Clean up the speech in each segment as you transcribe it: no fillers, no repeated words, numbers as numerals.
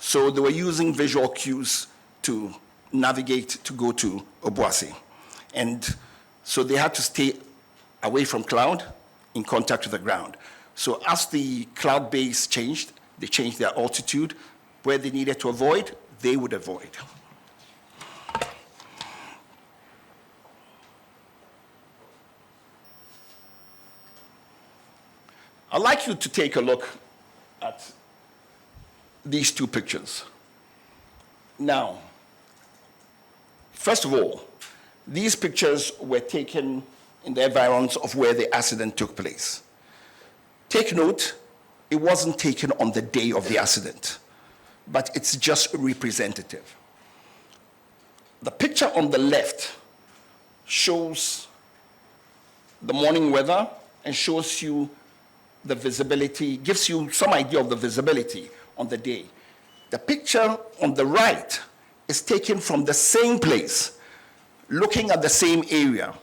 So they were using visual cues to navigate to go to Obuasi. And so they had to stay away from cloud, in contact with the ground. So as the cloud base changed, they changed their altitude. Where they needed to avoid, they would avoid. I'd like you to take a look at these two pictures. Now, first of all, these pictures were taken in the environs of where the accident took place. Take note, it wasn't taken on the day of the accident, but it's just representative. The picture on the left shows the morning weather and shows you the visibility, gives you some idea of the visibility on the day. The picture on the right is taken from the same place, looking at the same area,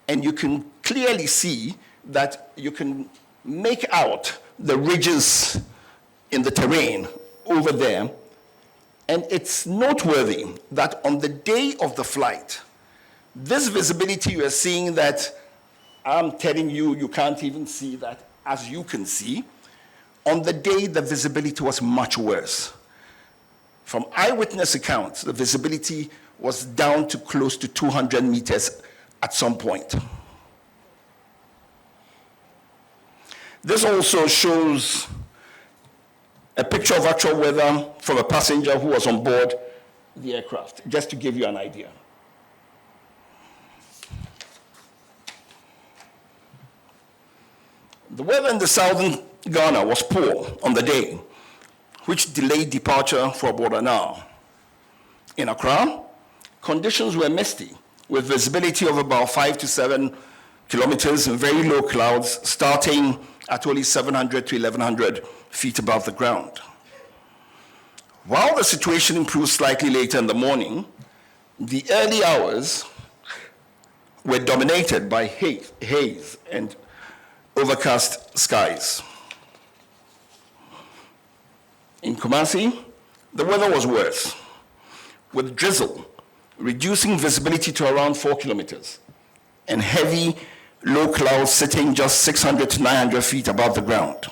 and you can clearly see that you can make out the ridges in the terrain over there. And it's noteworthy that on the day of the flight, this visibility you are seeing that I'm telling you, you can't even see that as you can see. On the day, the visibility was much worse. From eyewitness accounts, the visibility was down to close to 200 meters at some point. This also shows a picture of actual weather from a passenger who was on board the aircraft, just to give you an idea. The weather in the southern Ghana was poor on the day, which delayed departure for about an hour. In Accra, conditions were misty, with visibility of about 5 to 7 kilometers and very low clouds, starting at only 700 to 1,100 feet above the ground. While the situation improved slightly later in the morning, the early hours were dominated by haze and overcast skies. In Kumasi, the weather was worse, with drizzle reducing visibility to around 4 kilometers and heavy low clouds sitting just 600 to 900 feet above the ground.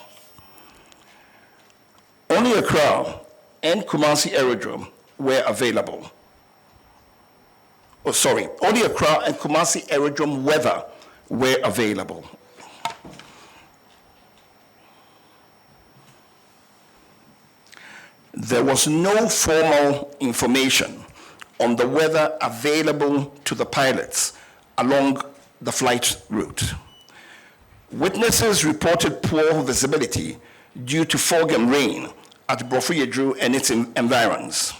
Only Accra and Kumasi Aerodrome were available. Only Accra and Kumasi Aerodrome weather were available. There was no formal information on the weather available to the pilots along the flight route. Witnesses reported poor visibility due to fog and rain at Brofuyedru and its environs.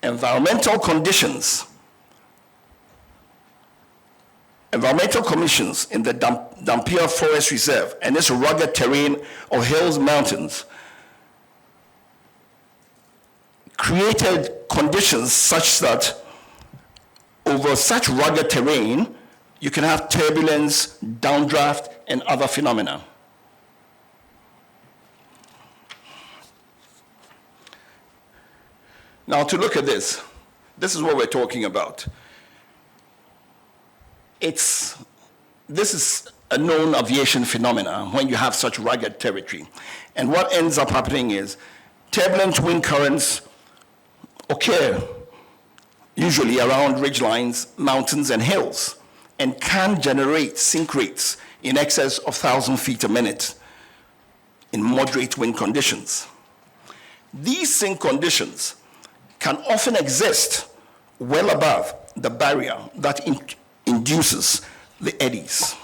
Environmental commissions in the Dampier Forest Reserve and its rugged terrain of hills, mountains, created conditions such that over such rugged terrain, you can have turbulence, downdraft, and other phenomena. Now to look at this is what we're talking about. This is a known aviation phenomena when you have such rugged territory. And what ends up happening is turbulent wind currents occur usually around ridgelines, mountains, and hills, and can generate sink rates in excess of 1,000 feet a minute in moderate wind conditions. These sink conditions can often exist well above the barrier that induces the eddies.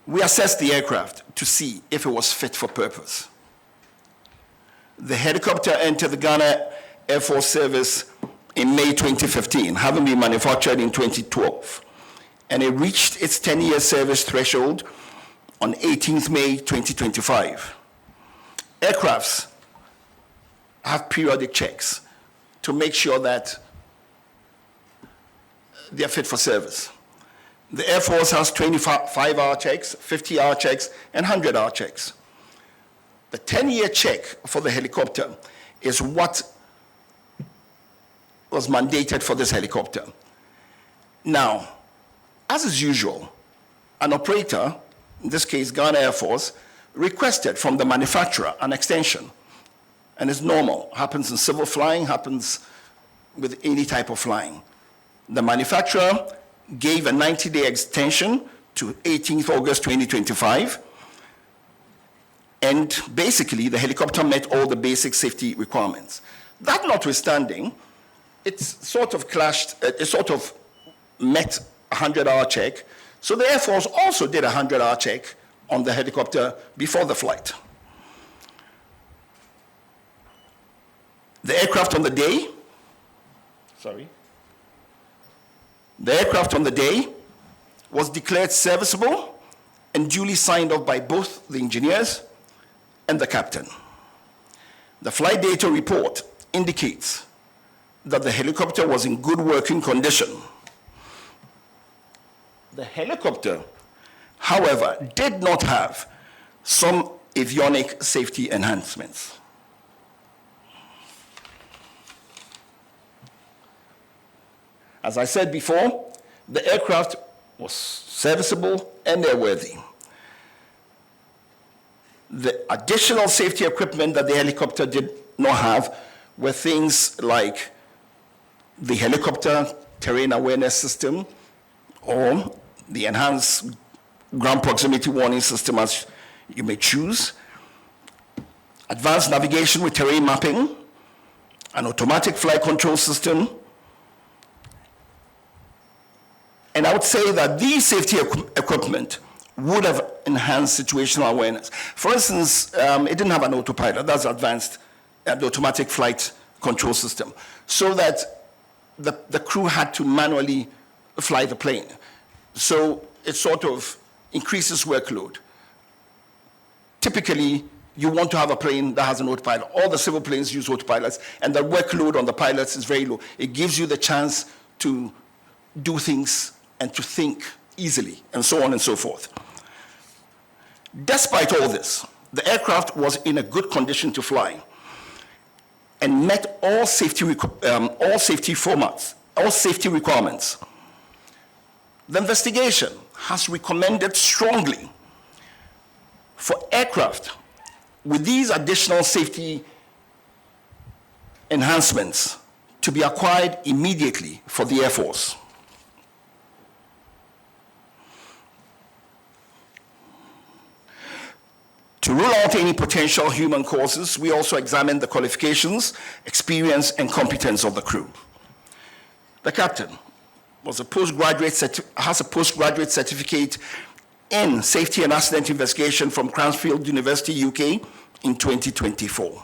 We assessed the aircraft to see if it was fit for purpose. The helicopter entered the Ghana Air Force Service in May 2015, having been manufactured in 2012. And it reached its 10-year service threshold on 18th May 2025. Aircrafts have periodic checks to make sure that they are fit for service. The Air Force has 25-hour checks, 50-hour checks, and 100-hour checks. The 10-year check for the helicopter is what was mandated for this helicopter. Now, as is usual, an operator, in this case Ghana Air Force, requested from the manufacturer an extension. And it's normal, happens in civil flying, happens with any type of flying. The manufacturer gave a 90-day extension to 18th August 2025. And basically, the helicopter met all the basic safety requirements. That notwithstanding, it sort of met a 100-hour check. So the Air Force also did a 100-hour check on the helicopter before the flight. The aircraft on the day, was declared serviceable and duly signed off by both the engineers and the captain. The flight data report indicates that the helicopter was in good working condition. The helicopter, however, did not have some avionic safety enhancements. As I said before, the aircraft was serviceable and airworthy. The additional safety equipment that the helicopter did not have were things like the helicopter terrain awareness system or the enhanced ground proximity warning system, as you may choose, advanced navigation with terrain mapping, an automatic flight control system. And I would say that these safety equipment would have enhanced situational awareness. For instance, it didn't have an autopilot. That's advanced, the automatic flight control system, so that the crew had to manually fly the plane. So it sort of increases workload. Typically, you want to have a plane that has an autopilot. All the civil planes use autopilots, and the workload on the pilots is very low. It gives you the chance to do things and to think easily, and so on and so forth. Despite all this, the aircraft was in a good condition to fly and met all safety requirements. The investigation has recommended strongly for aircraft with these additional safety enhancements to be acquired immediately for the Air Force. To rule out any potential human causes, we also examined the qualifications, experience, and competence of the crew. The captain has a postgraduate certificate in safety and accident investigation from Cranfield University, UK, in 2024.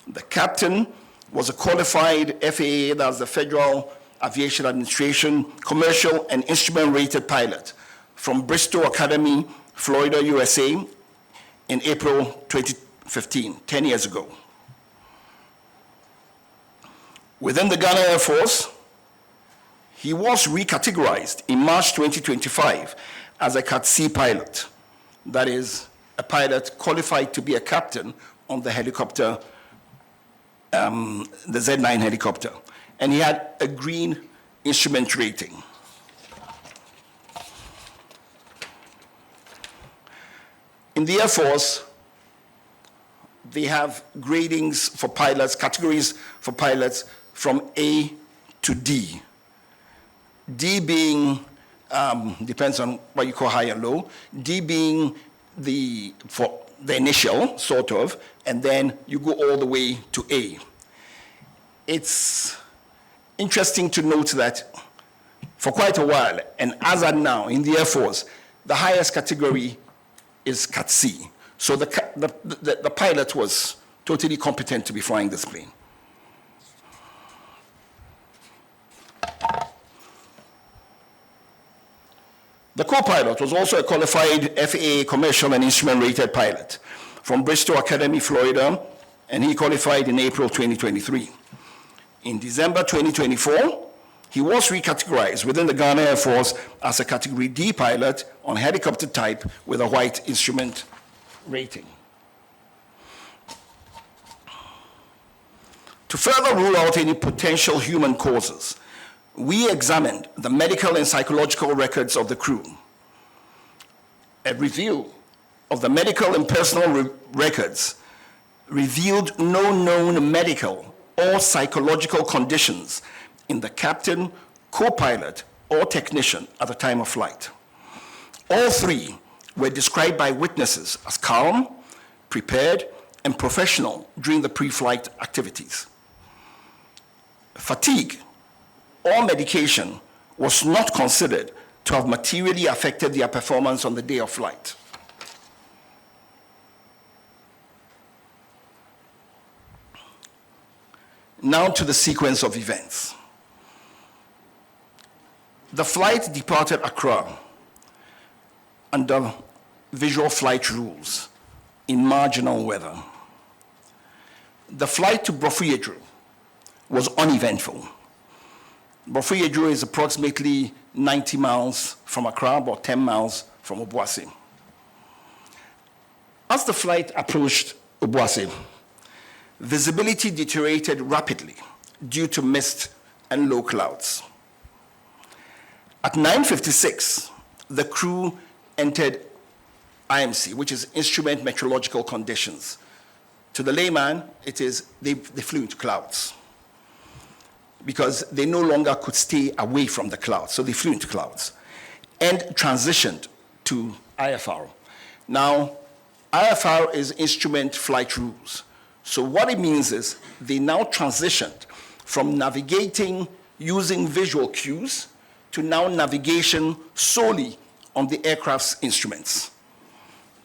The captain was a qualified FAA, that's the Federal Aviation Administration, commercial and instrument-rated pilot from Bristol Academy, Florida, USA, in April 2015, 10 years ago. Within the Ghana Air Force, he was recategorized in March 2025 as a Cat C pilot. That is, a pilot qualified to be a captain on the helicopter, the Z9 helicopter. And he had a green instrument rating. In the Air Force, they have gradings for pilots, categories for pilots from A to D. D being, depends on what you call high and low, D being for the initial, sort of, and then you go all the way to A. It's interesting to note that for quite a while, and as of now, in the Air Force, the highest category is Cat C. So the pilot was totally competent to be flying this plane. The co-pilot was also a qualified FAA commercial and instrument-rated pilot from Bristol Academy, Florida, and he qualified in April 2023. In December 2024, He was recategorized within the Ghana Air Force as a Category D pilot on helicopter type with a white instrument rating. To further rule out any potential human causes, we examined the medical and psychological records of the crew. A review of the medical and personal records revealed no known medical or psychological conditions in the captain, co-pilot, or technician at the time of flight. All three were described by witnesses as calm, prepared, and professional during the pre-flight activities. Fatigue or medication was not considered to have materially affected their performance on the day of flight. Now to the sequence of events. The flight departed Accra under visual flight rules in marginal weather. The flight to Brofuyedru was uneventful. Brofuyedru is approximately 90 miles from Accra, about 10 miles from Obuasi. As the flight approached Obuasi, visibility deteriorated rapidly due to mist and low clouds. At 9:56, the crew entered IMC, which is Instrument Meteorological Conditions. To the layman, it is they flew into clouds because they no longer could stay away from the clouds, so they flew into clouds and transitioned to IFR. Now, IFR is Instrument Flight Rules. So what it means is they now transitioned from navigating using visual cues to now navigation solely on the aircraft's instruments.